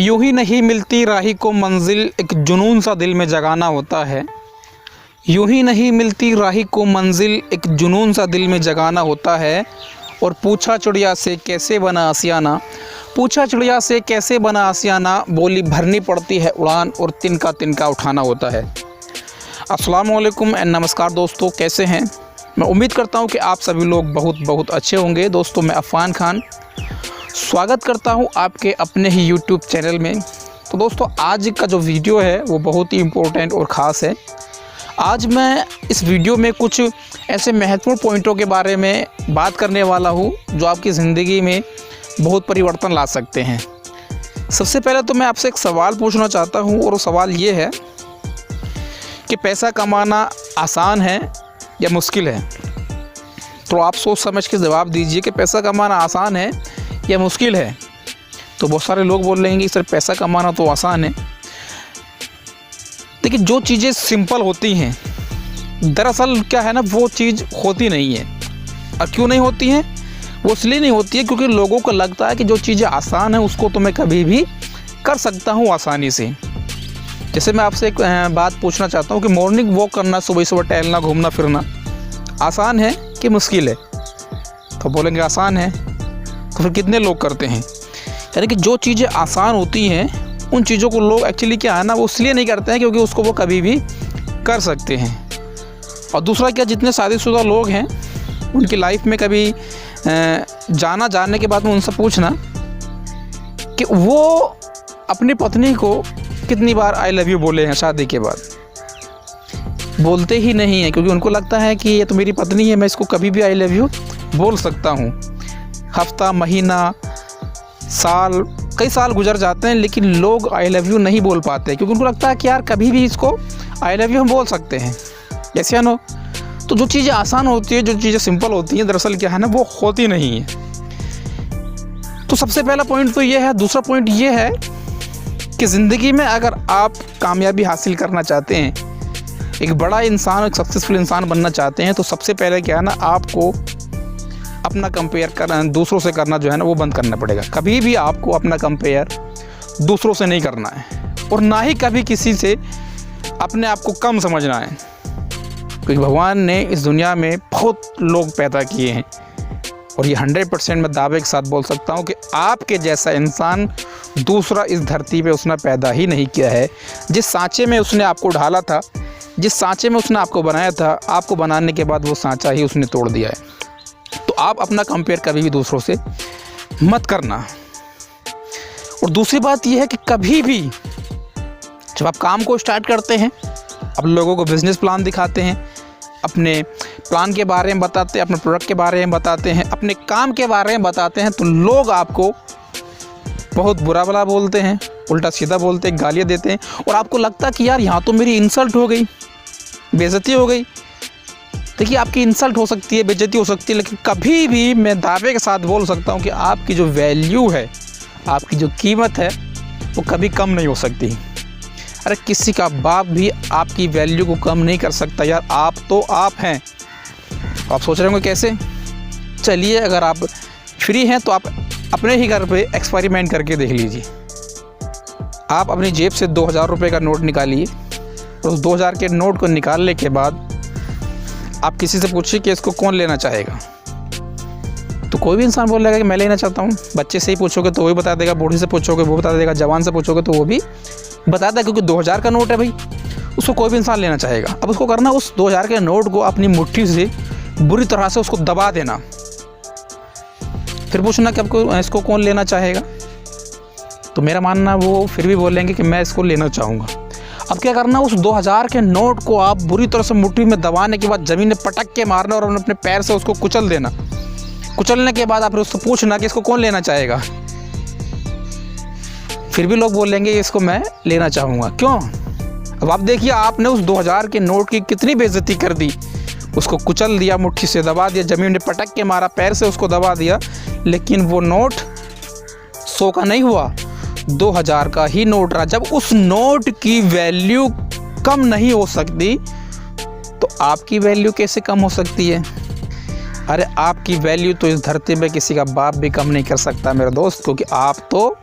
यूं ही नहीं मिलती राही को मंजिल, एक जुनून सा दिल में जगाना होता है। यूं ही नहीं मिलती राही को मंजिल, एक जुनून सा दिल में जगाना होता है। और पूछा चिड़िया से कैसे बना आसियाना, पूछा चिड़िया से कैसे बना आसियाना, बोली भरनी पड़ती है उड़ान और तिनका तिनका उठाना होता है। अस्सलाम वालेकुम एंड नमस्कार दोस्तों, कैसे हैं? मैं उम्मीद करता हूं कि आप सभी लोग बहुत अच्छे होंगे। दोस्तों, मैं अफ़ान खान स्वागत करता हूं आपके अपने ही यूट्यूब चैनल में। तो दोस्तों, आज का जो वीडियो है वो बहुत ही इम्पोर्टेंट और ख़ास है। आज मैं इस वीडियो में कुछ ऐसे महत्वपूर्ण पॉइंटों के बारे में बात करने वाला हूं जो आपकी ज़िंदगी में बहुत परिवर्तन ला सकते हैं। सबसे पहले तो मैं आपसे एक सवाल पूछना चाहता हूं, और वो सवाल ये है कि पैसा कमाना आसान है या मुश्किल है? तो आप सोच समझ के जवाब दीजिए कि पैसा कमाना आसान है या मुश्किल है। तो बहुत सारे लोग बोल रहे हैं कि सर पैसा कमाना तो आसान है। देखिए, जो चीज़ें सिंपल होती हैं दरअसल क्या है ना, वो चीज़ होती नहीं है। और क्यों नहीं होती हैं? वो इसलिए नहीं होती है क्योंकि लोगों को लगता है कि जो चीज़ें आसान है उसको तो मैं कभी भी कर सकता हूँ आसानी से। जैसे मैं आपसे एक बात पूछना चाहता हूँ कि मॉर्निंग वॉक करना, सुबह सुबह टहलना, घूमना फिरना आसान है कि मुश्किल है? तो बोलेंगे आसान है। तो फिर कितने लोग करते हैं? यानी कि जो चीज़ें आसान होती हैं उन चीज़ों को लोग एक्चुअली क्या है ना, वो इसलिए नहीं करते हैं क्योंकि उसको वो कभी भी कर सकते हैं। और दूसरा क्या, जितने शादीशुदा लोग हैं उनकी लाइफ में कभी जानने के बाद में उनसे पूछना कि वो अपनी पत्नी को कितनी बार आई लव यू बोले हैं शादी के बाद। बोलते ही नहीं है क्योंकि उनको लगता है कि ये तो मेरी पत्नी है, मैं इसको कभी भी आई लव यू बोल सकता हूँ। हफ्ता, महीना, साल, कई साल गुजर जाते हैं लेकिन लोग आई लव यू नहीं बोल पाते क्योंकि उनको लगता है कि यार कभी भी इसको आई लव यू हम बोल सकते हैं। ऐसे नो, तो जो चीज़ें आसान होती है, जो चीज़ें सिंपल होती हैं, दरअसल क्या है ना, वो होती नहीं है। तो सबसे पहला पॉइंट तो ये है। दूसरा पॉइंट ये है कि ज़िंदगी में अगर आप कामयाबी हासिल करना चाहते हैं, एक बड़ा इंसान, एक सक्सेसफुल इंसान बनना चाहते हैं, तो सबसे पहले क्या है ना, आपको अपना कंपेयर करना, दूसरों से करना जो है ना, वो बंद करना पड़ेगा। कभी भी आपको अपना कंपेयर दूसरों से नहीं करना है, और ना ही कभी किसी से अपने आप को कम समझना है। क्योंकि भगवान ने इस दुनिया में बहुत लोग पैदा किए हैं, और ये 100% मैं दावे के साथ बोल सकता हूँ कि आपके जैसा इंसान दूसरा इस धरती पे उसने पैदा ही नहीं किया है। जिस सांचे में उसने आपको ढाला था, जिस सांचे में उसने आपको बनाया था, आपको बनाने के बाद वो सांचा ही उसने तोड़ दिया है। तो आप अपना कंपेयर कभी भी दूसरों से मत करना। और दूसरी बात यह है कि कभी भी जब आप काम को स्टार्ट करते हैं, आप लोगों को बिजनेस प्लान दिखाते हैं, अपने प्लान के बारे में बताते हैं, अपने प्रोडक्ट के बारे में बताते हैं, अपने काम के बारे में बताते हैं, तो लोग आपको बहुत बुरा भला बोलते हैं, उल्टा सीधा बोलते हैं, गालियाँ देते हैं, और आपको लगता है कि यार यहाँ तो मेरी इंसल्ट हो गई, बेइज्जती हो गई। देखिए, आपकी इंसल्ट हो सकती है, बेइज्जती हो सकती है, लेकिन कभी भी मैं दावे के साथ बोल सकता हूँ कि आपकी जो वैल्यू है, आपकी जो कीमत है, वो कभी कम नहीं हो सकती। अरे किसी का बाप भी आपकी वैल्यू को कम नहीं कर सकता यार। आप तो आप हैं। आप सोच रहे होंगे कैसे? चलिए, अगर आप फ्री हैं तो आप अपने ही घर पे एक्सपेरिमेंट करके देख लीजिए। आप अपनी जेब से 2000 रुपये का नोट निकालिए, और उस 2000 के नोट को निकालने के बाद आप किसी से पूछिए कि इसको कौन लेना चाहेगा, तो कोई भी इंसान बोलेगा कि मैं लेना चाहता हूँ। बच्चे से ही पूछोगे तो वो भी बता देगा, बूढ़े से पूछोगे वो बता देगा, जवान से पूछोगे तो वो भी बता देगा, क्योंकि 2000 का नोट है भाई, उसको कोई भी इंसान लेना चाहेगा। अब उसको करना, उस 2000 के नोट को अपनी मुट्ठी से बुरी तरह से उसको दबा देना, फिर पूछना कि आपको इसको कौन लेना चाहेगा। तो मेरा मानना, वो फिर भी बोलेंगे कि मैं इसको लेना चाहूँगा। अब क्या करना, उस 2000 के नोट को आप बुरी तरह से मुट्ठी में दबाने के बाद ज़मीन में पटक के मारना, और अपने पैर से उसको कुचल देना। कुचलने के बाद आप फिर उससे पूछना कि इसको कौन लेना चाहेगा। फिर भी लोग बोलेंगे इसको मैं लेना चाहूँगा। क्यों? अब आप देखिए, आपने उस 2000 के नोट की कितनी बेइज्जती कर दी। उसको कुचल दिया, मुट्ठी से दबा दिया, ज़मीन में पटक के मारा, पैर से उसको दबा दिया, लेकिन वो नोट 100 का नहीं हुआ, 2000 का ही नोट रहा। जब उस नोट की वैल्यू कम नहीं हो सकती, तो आपकी वैल्यू कैसे कम हो सकती है? अरे आपकी वैल्यू तो इस धरती में किसी का बाप भी कम नहीं कर सकता मेरे दोस्त, क्योंकि आप तो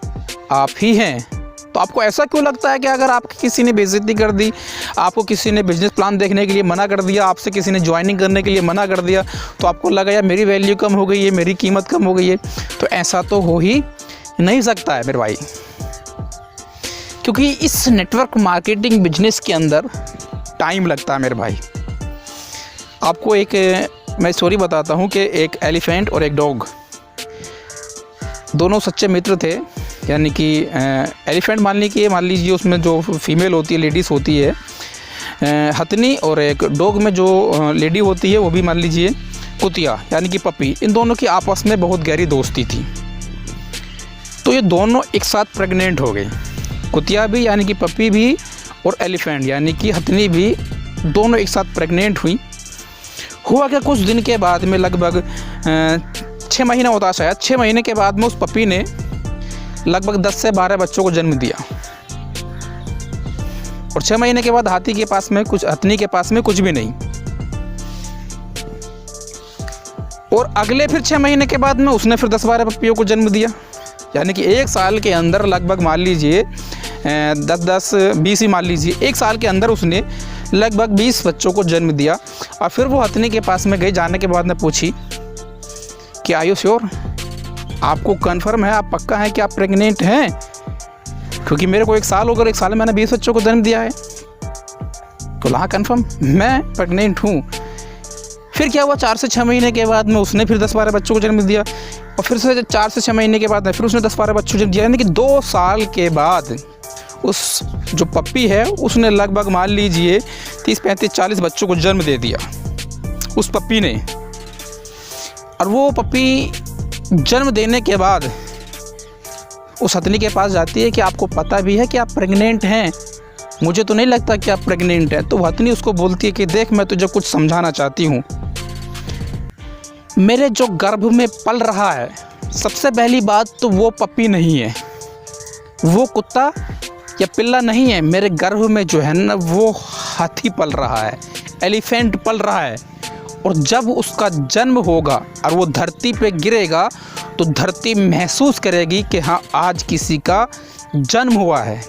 आप ही हैं। तो आपको ऐसा क्यों लगता है कि अगर आपकी किसी ने बेइज्जती कर दी, आपको किसी ने बिजनेस प्लान देखने के लिए मना कर दिया, आपसे किसी ने ज्वाइनिंग करने के लिए मना कर दिया, तो आपको लगा यार मेरी वैल्यू कम हो गई है, मेरी कीमत कम हो गई है? तो ऐसा तो हो ही नहीं सकता है मेरे भाई, क्योंकि इस नेटवर्क मार्केटिंग बिजनेस के अंदर टाइम लगता है मेरे भाई। आपको एक मैं स्टोरी बताता हूँ कि एक एलिफेंट और एक डॉग, दोनों सच्चे मित्र थे। यानी कि एलिफेंट मान लीजिए उसमें जो फीमेल होती है, लेडीज़ होती है हथनी, और एक डॉग में जो लेडी होती है वो भी मान लीजिए कुतिया यानी कि पपी। इन दोनों की आपस में बहुत गहरी दोस्ती थी। तो ये दोनों एक साथ प्रेग्नेंट हो गई, कुतिया भी यानी कि पपी भी और एलिफेंट यानी कि हथनी भी, दोनों एक साथ प्रेग्नेंट हुई। हुआ क्या, कुछ दिन के बाद में लगभग 6 महीना होता है शायद, 6 महीने के बाद में उस पपी ने लगभग 10 से 12 बच्चों को जन्म दिया। और 6 महीने के बाद हथनी के पास में कुछ भी नहीं। और अगले फिर 6 महीने के बाद में उसने फिर 10-12 पपियों को जन्म दिया। यानी कि 1 साल के अंदर लगभग मान लीजिए 10-20 ही मान लीजिए, 1 साल के अंदर उसने लगभग 20 बच्चों को जन्म दिया। और फिर वो हथनी के पास में गई, जाने के बाद ने पूछी कि आर यू श्योर, आपको कन्फर्म है, आप पक्का है कि आप प्रेग्नेंट हैं? क्योंकि मेरे को 1 साल हो गया, 1 साल में मैंने 20 बच्चों को जन्म दिया है। तो हाँ कन्फर्म, मैं प्रेग्नेंट हूँ। फिर क्या हुआ, 4 से 6 महीने के बाद में उसने फिर 10-12 बच्चों को जन्म दिया। और फिर से 4 से 6 महीने के बाद में फिर उसने 10-12 बच्चों को जन्म दिया। यानी कि 2 साल के बाद उस जो पप्पी है उसने लगभग मान लीजिए 30-35-40 बच्चों को जन्म दे दिया उस पप्पी ने। और वो पप्पी जन्म देने के बाद उस हथनी के पास जाती है कि आपको पता भी है कि आप प्रेग्नेंट हैं? मुझे तो नहीं लगता कि आप प्रेग्नेंट हैं। तो हथनी उसको बोलती है कि देख, मैं तुझे कुछ समझाना चाहती हूँ। मेरे जो गर्भ में पल रहा है, सबसे पहली बात तो वो पप्पी नहीं है, वो कुत्ता या पिल्ला नहीं है। मेरे गर्भ में जो है ना वो हाथी पल रहा है, एलिफेंट पल रहा है। और जब उसका जन्म होगा और वो धरती पे गिरेगा तो धरती महसूस करेगी कि हाँ आज किसी का जन्म हुआ है।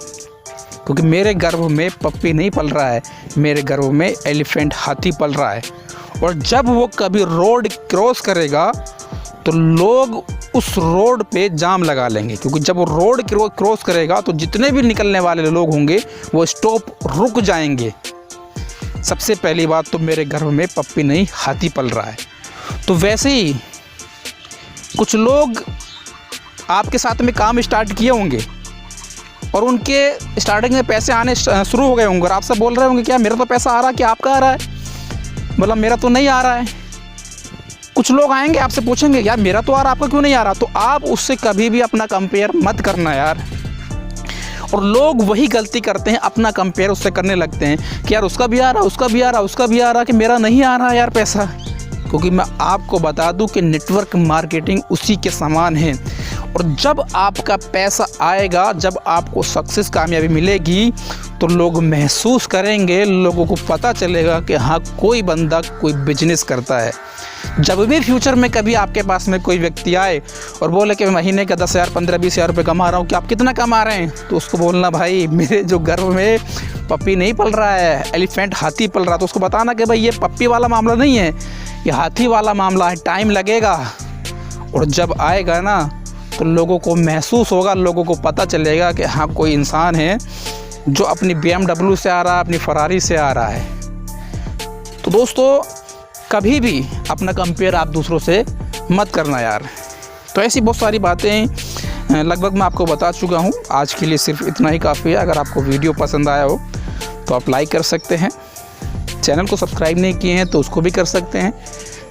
क्योंकि मेरे गर्भ में पप्पी नहीं पल रहा है, मेरे गर्भ में एलिफेंट हाथी पल रहा है। और जब वो कभी रोड क्रॉस करेगा तो लोग उस रोड पे जाम लगा लेंगे, क्योंकि जब वो रोड क्रॉस करेगा तो जितने भी निकलने वाले लोग होंगे वो स्टॉप रुक जाएंगे। सबसे पहली बात तो मेरे गर्भ में पप्पी नहीं हाथी पल रहा है। तो वैसे ही कुछ लोग आपके साथ में काम स्टार्ट किए होंगे और उनके स्टार्टिंग में पैसे आने शुरू हो गए होंगे और आप सब बोल रहे होंगे क्या मेरा तो पैसा आ रहा है, क्या आपका आ रहा है? मतलब मेरा तो नहीं आ रहा है। कुछ लोग आएंगे आपसे पूछेंगे यार मेरा तो आ रहा, आपका क्यों नहीं आ रहा? तो आप उससे कभी भी अपना कंपेयर मत करना यार। और लोग वही गलती करते हैं, अपना कंपेयर उससे करने लगते हैं कि यार उसका भी आ रहा, उसका भी आ रहा, उसका भी आ रहा, कि मेरा नहीं आ रहा यार पैसा। क्योंकि मैं आपको बता दूं कि नेटवर्क मार्केटिंग उसी के समान है। और जब आपका पैसा आएगा, जब आपको सक्सेस कामयाबी मिलेगी तो लोग महसूस करेंगे, लोगों को पता चलेगा कि हाँ कोई बंदा कोई बिजनेस करता है। जब भी फ्यूचर में कभी आपके पास में कोई व्यक्ति आए और बोले कि मैं महीने का 10,000, 15,000, 20,000 रुपये कमा रहा हूँ, कि आप कितना कमा रहे हैं? तो उसको बोलना भाई मेरे जो गर्भ में पप्पी नहीं पल रहा है, एलिफेंट हाथी पल रहा है। तो उसको बताना कि भाई ये पप्पी वाला मामला नहीं है, ये हाथी वाला मामला है, टाइम लगेगा। और जब आएगा ना तो लोगों को महसूस होगा, लोगों को पता चलेगा कि हाँ कोई इंसान है जो अपनी BMW से आ रहा है, अपनी फरारी से आ रहा है। तो दोस्तों कभी भी अपना कंपेयर आप दूसरों से मत करना यार। तो ऐसी बहुत सारी बातें लगभग मैं आपको बता चुका हूँ। आज के लिए सिर्फ इतना ही काफ़ी है। अगर आपको वीडियो पसंद आया हो तो आप लाइक कर सकते हैं, चैनल को सब्सक्राइब नहीं किए हैं तो उसको भी कर सकते हैं।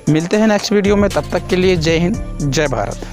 मिलते हैं नेक्स्ट वीडियो में, तब तक के लिए जय हिंद, जय भारत।